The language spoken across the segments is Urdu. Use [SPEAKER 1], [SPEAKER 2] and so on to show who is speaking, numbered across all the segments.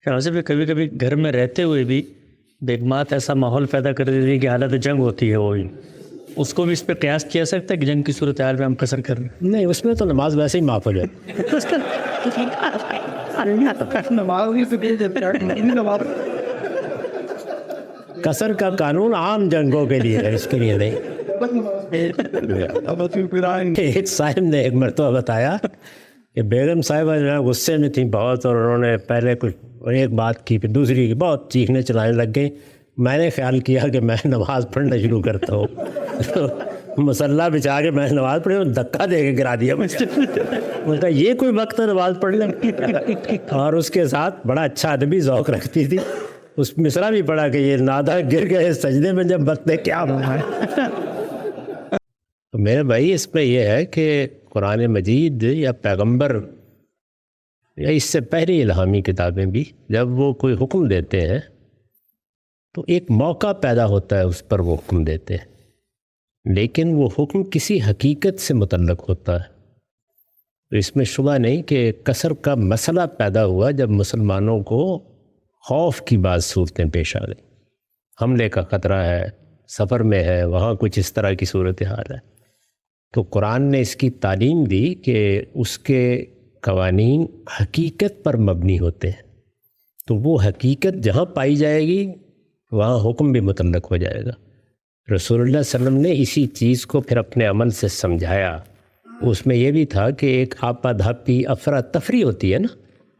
[SPEAKER 1] شاہ صاحب کبھی کبھی گھر میں رہتے ہوئے بھی بیگمات ایسا ماحول پیدا کر دیتی ہے کہ حالت جنگ ہوتی ہے، وہی اس کو بھی اس پہ قیاس کیا سکتا ہے کہ جنگ کی صورتحال میں ہم قصر کر رہے ہیں؟
[SPEAKER 2] نہیں، اس میں تو نماز ویسے ہی معاف ہو جائے۔ قصر کا قانون عام جنگوں کے لیے ہے، اس کے لیے نہیں۔ ایک صاحب نے ایک مرتبہ بتایا کہ بیگم صاحبہ جو ہے غصے میں تھیں بہت، اور انہوں نے پہلے کچھ ایک بات کی پھر دوسری کی، بہت چیخنے چلانے لگ گئی۔ میں نے خیال کیا کہ میں نماز پڑھنا شروع کرتا ہوں، مسلح بچا کے میں نماز پڑھی، دھکا دے کے گرا دیا مجھے۔ کہا یہ کوئی وقت ہے نماز پڑھنے؟ اور اس کے ساتھ بڑا اچھا ادبی ذوق رکھتی تھی، اس مصرع بھی پڑھا کہ یہ نادہ گر گئے سجدے میں جب وقت کیا ہوا ہے۔ تو میرے بھائی اس میں یہ ہے کہ قرآن مجید یا پیغمبر یا اس سے پہلی الہامی کتابیں بھی جب وہ کوئی حکم دیتے ہیں تو ایک موقع پیدا ہوتا ہے اس پر وہ حکم دیتے ہیں، لیکن وہ حکم کسی حقیقت سے متعلق ہوتا ہے۔ تو اس میں شبہ نہیں کہ قصر کا مسئلہ پیدا ہوا جب مسلمانوں کو خوف کی بعض صورتیں پیش آ گئیں، حملے کا خطرہ ہے، سفر میں ہے، وہاں کچھ اس طرح کی صورتحال ہے، تو قرآن نے اس کی تعلیم دی کہ اس کے قوانین حقیقت پر مبنی ہوتے ہیں، تو وہ حقیقت جہاں پائی جائے گی وہاں حکم بھی متعلق ہو جائے گا۔ رسول اللہ صلی اللہ علیہ وسلم نے اسی چیز کو پھر اپنے عمل سے سمجھایا۔ اس میں یہ بھی تھا کہ ایک آپا دھاپی افراتفری ہوتی ہے نا،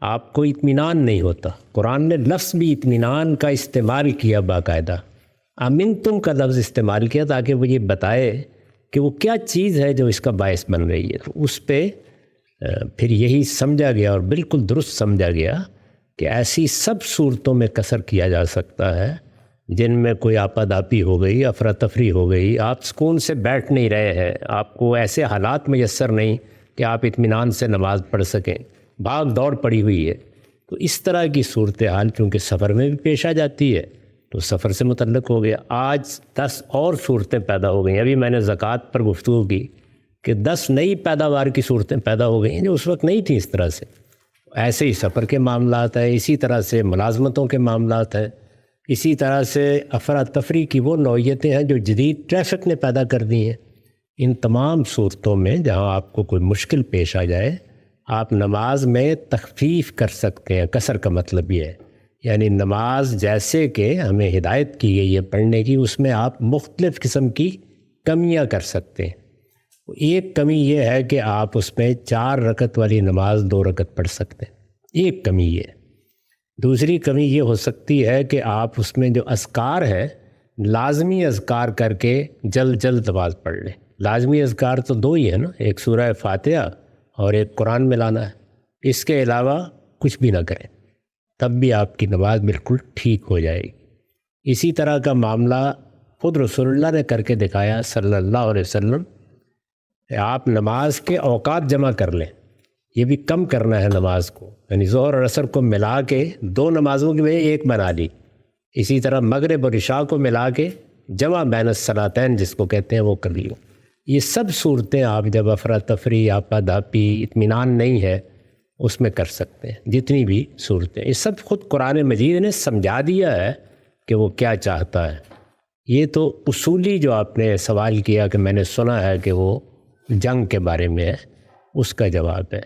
[SPEAKER 2] آپ کو اطمینان نہیں ہوتا، قرآن نے لفظ بھی اطمینان کا استعمال کیا، باقاعدہ امنتم کا لفظ استعمال کیا تاکہ وہ یہ بتائے کہ وہ کیا چیز ہے جو اس کا باعث بن رہی ہے۔ تو اس پہ پھر یہی سمجھا گیا اور بالکل درست سمجھا گیا کہ ایسی سب صورتوں میں قصر کیا جا سکتا ہے جن میں کوئی آپاداپی ہو گئی، افراتفری ہو گئی، آپ سکون سے بیٹھ نہیں رہے ہیں، آپ کو ایسے حالات میسر نہیں کہ آپ اطمینان سے نماز پڑھ سکیں، بھاگ دوڑ پڑی ہوئی ہے، تو اس طرح کی صورتحال چونکہ سفر میں بھی پیش آ جاتی ہے تو سفر سے متعلق ہو گیا۔ آج 10 اور صورتیں پیدا ہو گئی ہیں، ابھی میں نے زکوٰۃ پر گفتگو کی کہ 10 نئی پیداوار کی صورتیں پیدا ہو گئی ہیں جو اس وقت نہیں تھیں اس طرح سے۔ ایسے ہی سفر کے معاملات ہیں، اسی طرح سے ملازمتوں کے معاملات ہیں، اسی طرح سے افراتفری کی وہ نوعیتیں ہیں جو جدید ٹریفک نے پیدا کر دی ہیں۔ ان تمام صورتوں میں جہاں آپ کو کوئی مشکل پیش آ جائے، آپ نماز میں تخفیف کر سکتے ہیں۔ قصر کا مطلب یہ ہے، یعنی نماز جیسے کہ ہمیں ہدایت کی گئی ہے پڑھنے کی، اس میں آپ مختلف قسم کی کمیاں کر سکتے ہیں۔ ایک کمی یہ ہے کہ آپ اس میں 4 رکعت والی نماز 2 رکعت پڑھ سکتے ہیں، ایک کمی یہ ہے۔ دوسری کمی یہ ہو سکتی ہے کہ آپ اس میں جو اذکار ہیں، لازمی اذکار کر کے جلد جلد نماز پڑھ لیں۔ لازمی اذکار تو 2 ہی ہیں نا، ایک سورہ فاتحہ اور ایک قرآن میں لانا ہے، اس کے علاوہ کچھ بھی نہ کریں، تب بھی آپ کی نماز بالکل ٹھیک ہو جائے گی۔ اسی طرح کا معاملہ خود رسول اللہ نے کر کے دکھایا صلی اللہ علیہ وسلم۔ آپ نماز کے اوقات جمع کر لیں، یہ بھی کم کرنا ہے نماز کو، یعنی ظہر اور عصر کو ملا کے 2 نمازوں کی ایک بنا لی، اسی طرح مغرب اور عشاء کو ملا کے جمع بین الصلاتین جس کو کہتے ہیں وہ کر لیو۔ یہ سب صورتیں آپ جب افراتفری، آپاداپی، اطمینان نہیں ہے اس میں کر سکتے ہیں، جتنی بھی صورتیں، یہ سب خود قرآن مجید نے سمجھا دیا ہے کہ وہ کیا چاہتا ہے۔ یہ تو اصولی جو آپ نے سوال کیا کہ میں نے سنا ہے کہ وہ جنگ کے بارے میں ہے، اس کا جواب ہے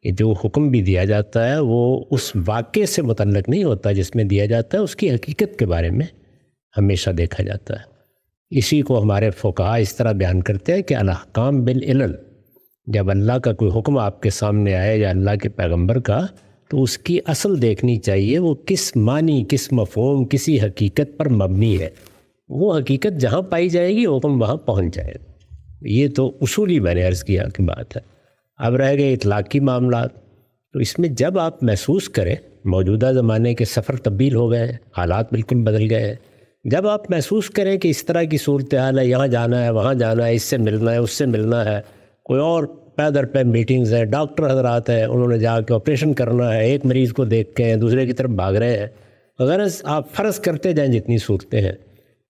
[SPEAKER 2] کہ جو حکم بھی دیا جاتا ہے وہ اس واقعے سے متعلق نہیں ہوتا جس میں دیا جاتا ہے، اس کی حقیقت کے بارے میں ہمیشہ دیکھا جاتا ہے۔ اسی کو ہمارے فقہا اس طرح بیان کرتے ہیں کہ الاحکام بالعلل، جب اللہ کا کوئی حکم آپ کے سامنے آئے یا اللہ کے پیغمبر کا، تو اس کی اصل دیکھنی چاہیے وہ کس معنی، کس مفہوم، کسی حقیقت پر مبنی ہے۔ وہ حقیقت جہاں پائی جائے گی حکم وہاں پہنچ جائے گا۔ یہ تو اصولی میں نے عرض کیا کہ بات ہے۔ اب رہ گئے اطلاقی معاملات، تو اس میں جب آپ محسوس کریں موجودہ زمانے کے سفر تبدیل ہو گئے ہیں، حالات بالکل بدل گئے ہیں، جب آپ محسوس کریں کہ اس طرح کی صورتحال ہے، یہاں جانا ہے، وہاں جانا ہے، اس سے ملنا ہے، اس سے ملنا ہے، کوئی اور پیدر پہ میٹنگز ہیں، ڈاکٹر حضرات ہیں، انہوں نے جا کے آپریشن کرنا ہے، ایک مریض کو دیکھ کے دوسرے کی طرف بھاگ رہے ہیں، اگر آپ فرض کرتے جائیں جتنی صورتیں ہیں،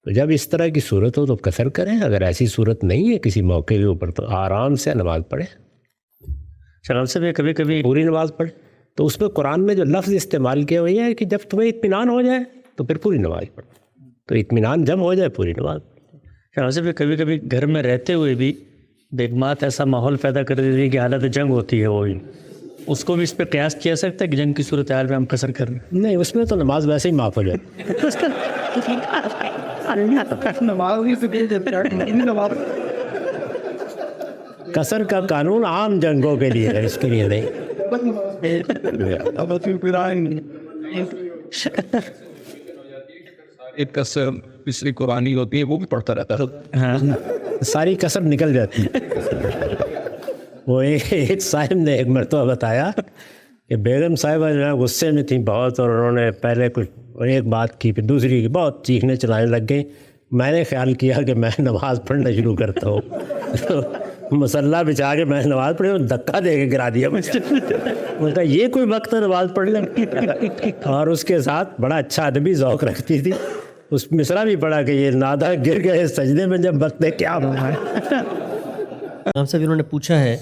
[SPEAKER 2] تو جب اس طرح کی صورت ہو تو قصر کریں۔ اگر ایسی صورت نہیں ہے کسی موقع کے اوپر تو آرام سے نماز پڑھیں،
[SPEAKER 1] شاہ صاحب کبھی کبھی
[SPEAKER 2] پوری نماز پڑھیں۔ تو اس میں قرآن نے جو لفظ استعمال کیا وہ یہ ہے کہ جب تمہیں اطمینان ہو جائے تو پھر پوری نماز پڑھو. تو اطمینان جب ہو جائے پوری نماز پڑھو.
[SPEAKER 1] ویسے بھی کبھی کبھی گھر میں رہتے ہوئے بھی بیگمات ایسا ماحول پیدا کر دیتی ہے کہ حالت جنگ ہوتی ہے وہی، اس کو بھی اس پہ قیاس کیا سکتا ہے کہ جنگ کی صورتحال میں ہم قصر کر رہے ہیں؟
[SPEAKER 2] نہیں، اس میں تو نماز ویسے ہی معاف ہو جائے. قصر کا قانون عام جنگوں کے لیے ہے، اس کے لیے نہیں.
[SPEAKER 3] ایک قصر پچھلی قرآنی ہوتی ہے وہ بھی پڑھتا رہتا ہے.
[SPEAKER 1] ہاں،
[SPEAKER 2] ساری کسر نکل جاتی ہے. وہ ایک صاحب نے ایک مرتبہ بتایا کہ بیگم صاحبہ جو ہے غصے میں تھیں بہت، اور انہوں نے پہلے کچھ ایک بات کی پھر دوسری کی، بہت چیخنے چلانے لگ گئیں. میں نے خیال کیا کہ میں نماز پڑھنا شروع کرتا ہوں. مسلح بچا کے میں نماز پڑھی اور دھکا دے کے گرا دیا مجھے. کہا یہ کوئی وقت ہے نماز پڑھنے؟ اور اس کے ساتھ بڑا اچھا ادبی ذوق رکھتی تھی. اس مصرع بھی پڑھا کہ یہ نادہ گر گئے سجدے میں جب وقت کیا ہوا ہے.
[SPEAKER 4] ہم سب انہوں نے پوچھا ہے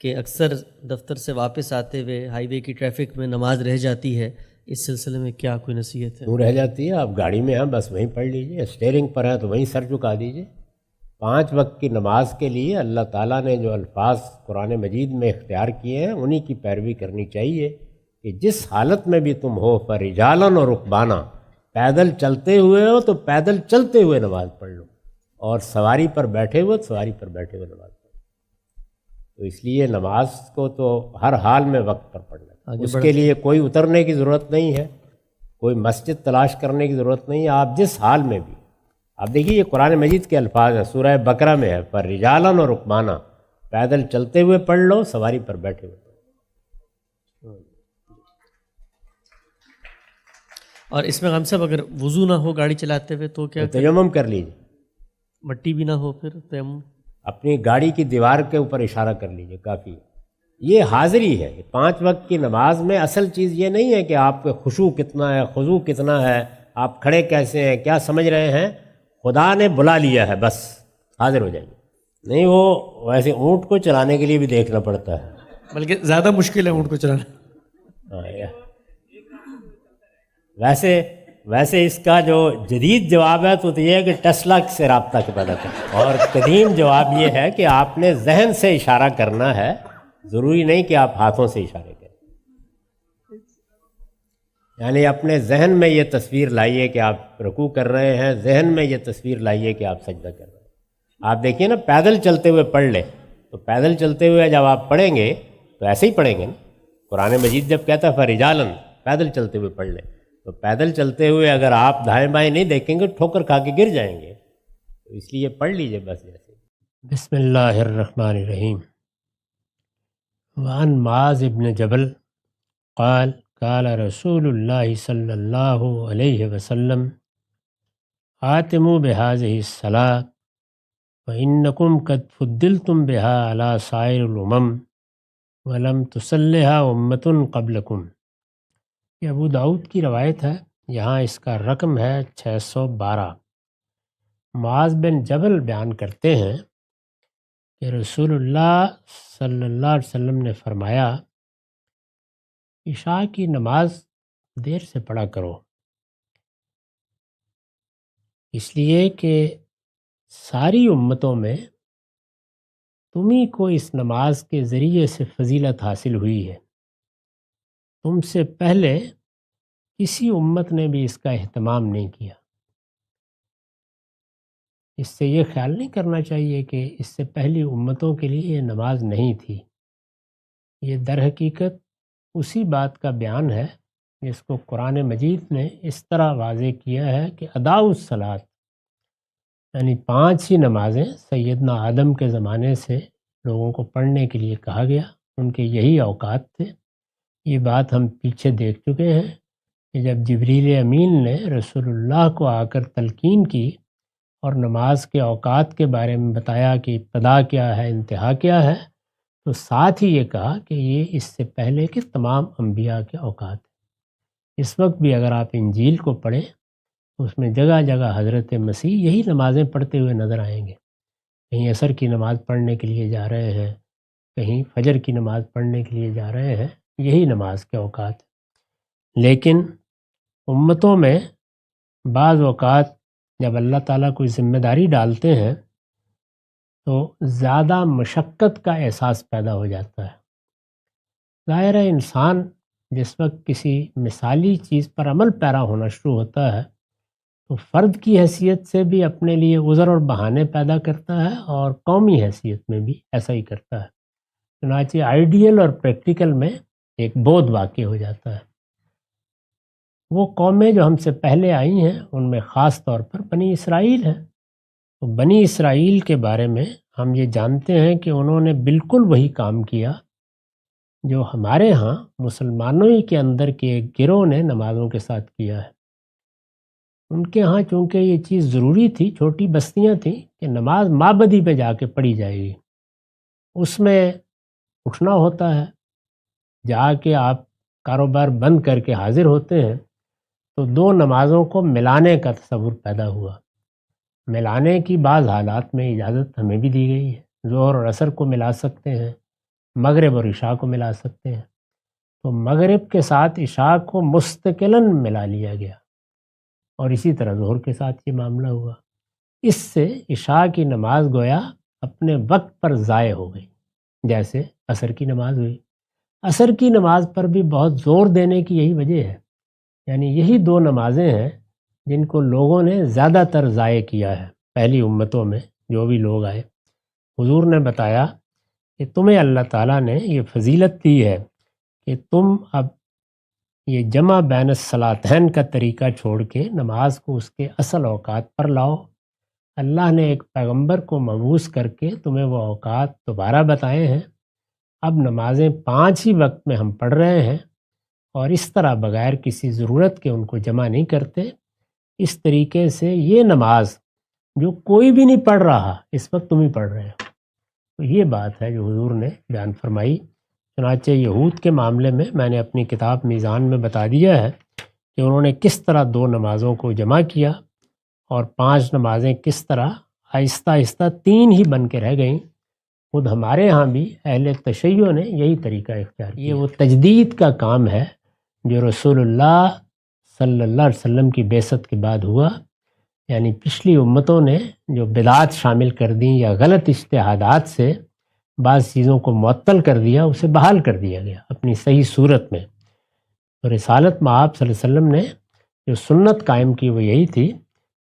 [SPEAKER 4] کہ اکثر دفتر سے واپس آتے ہوئے ہائی وے کی ٹریفک میں نماز رہ جاتی ہے، اس سلسلے میں کیا کوئی نصیحت ہے؟
[SPEAKER 2] کیوں رہ جاتی ہے؟ آپ گاڑی میں ہیں بس وہیں پڑھ لیجئے، اسٹیئرنگ پر ہیں تو وہیں سر جھکا دیجئے. 5 وقت کی نماز کے لیے اللہ تعالیٰ نے جو الفاظ قرآن مجید میں اختیار کیے ہیں انہی کی پیروی کرنی چاہیے کہ جس حالت میں بھی تم ہو، فرجالن اور رکبانا، پیدل چلتے ہوئے ہو تو پیدل چلتے ہوئے نماز پڑھ لو، اور سواری پر بیٹھے ہوئے تو سواری پر بیٹھے ہوئے نماز پڑھ لو. تو اس لیے نماز کو تو ہر حال میں وقت پر پڑھنا ہے. اس کے لیے کوئی اترنے کی ضرورت نہیں ہے، کوئی مسجد تلاش کرنے کی ضرورت نہیں ہے. آپ جس حال میں بھی، آپ دیکھیے یہ قرآن مجید کے الفاظ ہیں، سورہ بقرہ میں ہے پر رجالن اور رکبانا، پیدل چلتے ہوئے پڑھ لو، سواری پر بیٹھے ہوئے.
[SPEAKER 4] اور اس میں ہم سب اگر وضو نہ ہو گاڑی چلاتے ہوئے تو کیا؟
[SPEAKER 2] تیمم کر لیجیے.
[SPEAKER 4] مٹی بھی نہ ہو پھر تیمم؟
[SPEAKER 2] اپنی گاڑی کی دیوار کے اوپر اشارہ کر لیجیے، کافی. یہ حاضری ہے. 5 وقت کی نماز میں اصل چیز یہ نہیں ہے کہ آپ کے خشوع کتنا ہے، خضوع کتنا ہے، آپ کھڑے کیسے ہیں، کیا سمجھ رہے ہیں. خدا نے بلا لیا ہے، بس حاضر ہو جائیے. نہیں، وہ ویسے اونٹ کو چلانے کے لیے بھی دیکھنا پڑتا ہے،
[SPEAKER 4] بلکہ زیادہ مشکل ہے اونٹ کو چلانا.
[SPEAKER 2] ویسے اس کا جو جدید جواب ہے تو یہ ہے کہ ٹیسلا سے رابطہ کے پیدا کریں. اور قدیم جواب یہ ہے کہ آپ نے ذہن سے اشارہ کرنا ہے، ضروری نہیں کہ آپ ہاتھوں سے اشارے کریں. یعنی اپنے ذہن میں یہ تصویر لائیے کہ آپ رکوع کر رہے ہیں، ذہن میں یہ تصویر لائیے کہ آپ سجدہ کر رہے ہیں. آپ دیکھیے نا، پیدل چلتے ہوئے پڑھ لیں تو پیدل چلتے ہوئے جب آپ پڑھیں گے تو ایسے ہی پڑھیں گے نا. قرآن مجید جب کہتا ہے فرجالن، پیدل چلتے ہوئے پڑھ لیں، تو پیدل چلتے ہوئے اگر آپ دائیں بائیں نہیں دیکھیں گے ٹھوکر کھا کے گر جائیں گے. تو اس لیے پڑھ لیجئے بس جیسے. بسم اللہ الرحمن الرحیم. وعن معاذ بن جبل قال قال رسول اللہ صلی اللہ علیہ وسلم آتموا بهذه الصلاة فإنکم قد فضلتم بها على سائر الامم ولم تصلها امة قبلکم. یہ ابو داؤد کی روایت ہے، یہاں اس کا رقم ہے 612. معاذ بن جبل بیان کرتے ہیں کہ رسول اللہ صلی اللہ علیہ وسلم نے فرمایا، عشاء کی نماز دیر سے پڑھا کرو، اس لیے کہ ساری امتوں میں تمہیں کو اس نماز کے ذریعے سے فضیلت حاصل ہوئی ہے. تم سے پہلے کسی امت نے بھی اس کا اہتمام نہیں کیا. اس سے یہ خیال نہیں کرنا چاہیے کہ اس سے پہلی امتوں کے لیے یہ نماز نہیں تھی. یہ در حقیقت اسی بات کا بیان ہے جس کو قرآن مجید نے اس طرح واضح کیا ہے کہ اداء الصلاۃ، یعنی 5 ہی نمازیں سیدنا آدم کے زمانے سے لوگوں کو پڑھنے کے لیے کہا گیا. ان کے یہی اوقات تھے. یہ بات ہم پیچھے دیکھ چکے ہیں کہ جب جبریل امین نے رسول اللہ کو آ کر تلقین کی اور نماز کے اوقات کے بارے میں بتایا کہ ابتدا کیا ہے، انتہا کیا ہے، تو ساتھ ہی یہ کہا کہ یہ اس سے پہلے کے تمام انبیاء کے اوقات ہیں. اس وقت بھی اگر آپ انجیل کو پڑھیں تو اس میں جگہ جگہ حضرت مسیح یہی نمازیں پڑھتے ہوئے نظر آئیں گے. کہیں عصر کی نماز پڑھنے کے لیے جا رہے ہیں، کہیں فجر کی نماز پڑھنے کے لیے جا رہے ہیں. یہی نماز کے اوقات ہیں۔ لیکن امتوں میں بعض اوقات جب اللہ تعالیٰ کوئی ذمہ داری ڈالتے ہیں تو زیادہ مشقت کا احساس پیدا ہو جاتا ہے۔ ظاہر ہے انسان جس وقت کسی مثالی چیز پر عمل پیرا ہونا شروع ہوتا ہے تو فرد کی حیثیت سے بھی اپنے لیے عذر اور بہانے پیدا کرتا ہے، اور قومی حیثیت میں بھی ایسا ہی کرتا ہے۔ چنانچہ آئیڈیل اور پریکٹیکل میں ایک بودھ واقع ہو جاتا ہے۔ وہ قومیں جو ہم سے پہلے آئی ہیں ان میں خاص طور پر بنی اسرائیل ہیں۔ تو بنی اسرائیل کے بارے میں ہم یہ جانتے ہیں کہ انہوں نے بالکل وہی کام کیا جو ہمارے ہاں مسلمانوں ہی کے اندر کے ایک گروہ نے نمازوں کے ساتھ کیا ہے۔ ان کے ہاں چونکہ یہ چیز ضروری تھی، چھوٹی بستیاں تھیں کہ نماز مابدی پہ جا کے پڑھی جائے گی، اس میں اٹھنا ہوتا ہے، جا کے آپ کاروبار بند کر کے حاضر ہوتے ہیں، تو دو نمازوں کو ملانے کا تصور پیدا ہوا۔ ملانے کی بعض حالات میں اجازت ہمیں بھی دی گئی ہے، ظہر اور عصر کو ملا سکتے ہیں، مغرب اور عشاء کو ملا سکتے ہیں۔ تو مغرب کے ساتھ عشاء کو مستقلاً ملا لیا گیا، اور اسی طرح ظہر کے ساتھ یہ معاملہ ہوا۔ اس سے عشاء کی نماز گویا اپنے وقت پر ضائع ہو گئی، جیسے عصر کی نماز ہوئی۔ عصر کی نماز پر بھی بہت زور دینے کی یہی وجہ ہے، یعنی یہی دو نمازیں ہیں جن کو لوگوں نے زیادہ تر ضائع کیا ہے۔ پہلی امتوں میں جو بھی لوگ آئے، حضور نے بتایا کہ تمہیں اللہ تعالیٰ نے یہ فضیلت دی ہے کہ تم اب یہ جمع بین الصلاتین کا طریقہ چھوڑ کے نماز کو اس کے اصل اوقات پر لاؤ۔ اللہ نے ایک پیغمبر کو مبعوث کر کے تمہیں وہ اوقات دوبارہ بتائے ہیں۔ اب نمازیں 5 ہی وقت میں ہم پڑھ رہے ہیں، اور اس طرح بغیر کسی ضرورت کے ان کو جمع نہیں کرتے۔ اس طریقے سے یہ نماز جو کوئی بھی نہیں پڑھ رہا اس وقت تم ہی پڑھ رہے ہو۔ تو یہ بات ہے جو حضور نے بیان فرمائی۔ چنانچہ یہود کے معاملے میں نے اپنی کتاب میزان میں بتا دیا ہے کہ انہوں نے کس طرح 2 نمازوں کو جمع کیا، اور 5 نمازیں کس طرح آہستہ آہستہ 3 ہی بن کے رہ گئیں۔ خود ہمارے ہاں بھی اہل تشیع نے یہی طریقہ اختیار کیا۔ یہ وہ تجدید کا کام ہے جو رسول اللہ صلی اللہ علیہ وسلم کی بعثت کے بعد ہوا، یعنی پچھلی امتوں نے جو بدعات شامل کر دیں یا غلط اجتہادات سے بعض چیزوں کو معطل کر دیا، اسے بحال کر دیا گیا اپنی صحیح صورت میں۔ تو رسالت مآب صلی اللہ علیہ وسلم نے جو سنت قائم کی وہ یہی تھی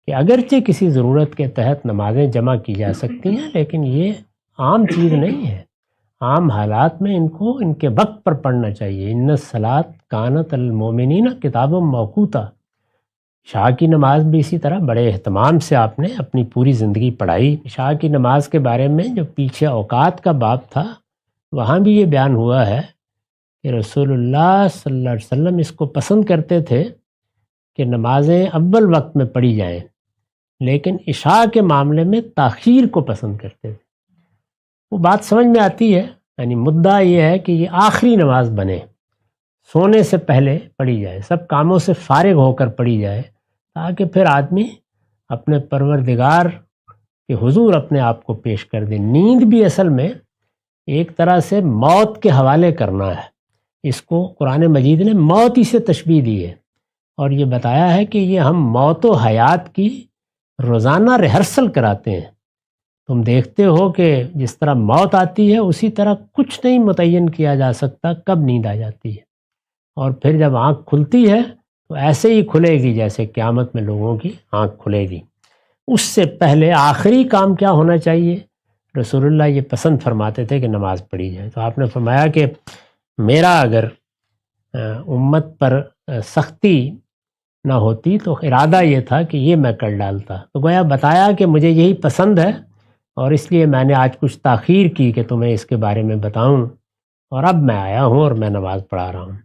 [SPEAKER 2] کہ اگرچہ کسی ضرورت کے تحت نمازیں جمع کی جا سکتی ہیں، لیکن یہ عام چیز نہیں ہے۔ عام حالات میں ان کو ان کے وقت پر پڑھنا چاہیے۔ ان الصلاۃ کانت المؤمنین کتابا موقوتا۔ عشاء کی نماز بھی اسی طرح بڑے اہتمام سے آپ نے اپنی پوری زندگی پڑھائی۔ عشاء کی نماز کے بارے میں جو پیچھے اوقات کا باب تھا وہاں بھی یہ بیان ہوا ہے کہ رسول اللہ صلی اللہ علیہ وسلم اس کو پسند کرتے تھے کہ نمازیں اول وقت میں پڑھی جائیں، لیکن عشاء کے معاملے میں تاخیر کو پسند کرتے تھے۔ وہ بات سمجھ میں آتی ہے، یعنی مدعا یہ ہے کہ یہ آخری نماز بنے، سونے سے پہلے پڑھی جائے، سب کاموں سے فارغ ہو کر پڑھی جائے، تاکہ پھر آدمی اپنے پروردگار کے حضور اپنے آپ کو پیش کر دے۔ نیند بھی اصل میں ایک طرح سے موت کے حوالے کرنا ہے۔ اس کو قرآن مجید نے موت ہی سے تشبیہ دی ہے، اور یہ بتایا ہے کہ یہ ہم موت و حیات کی روزانہ ریہرسل کراتے ہیں۔ تم دیکھتے ہو کہ جس طرح موت آتی ہے اسی طرح کچھ نہیں متعین کیا جا سکتا کب نیند آ جاتی ہے، اور پھر جب آنکھ کھلتی ہے تو ایسے ہی کھلے گی جیسے قیامت میں لوگوں کی آنکھ کھلے گی۔ اس سے پہلے آخری کام کیا ہونا چاہیے؟ رسول اللہ یہ پسند فرماتے تھے کہ نماز پڑھی جائے۔ تو آپ نے فرمایا کہ میرا اگر امت پر سختی نہ ہوتی تو ارادہ یہ تھا کہ یہ میں کر ڈالتا۔ تو گویا بتایا کہ مجھے یہی پسند ہے، اور اس لیے میں نے آج کچھ تاخیر کی کہ تمہیں اس کے بارے میں بتاؤں، اور اب میں آیا ہوں اور میں نماز پڑھا رہا ہوں۔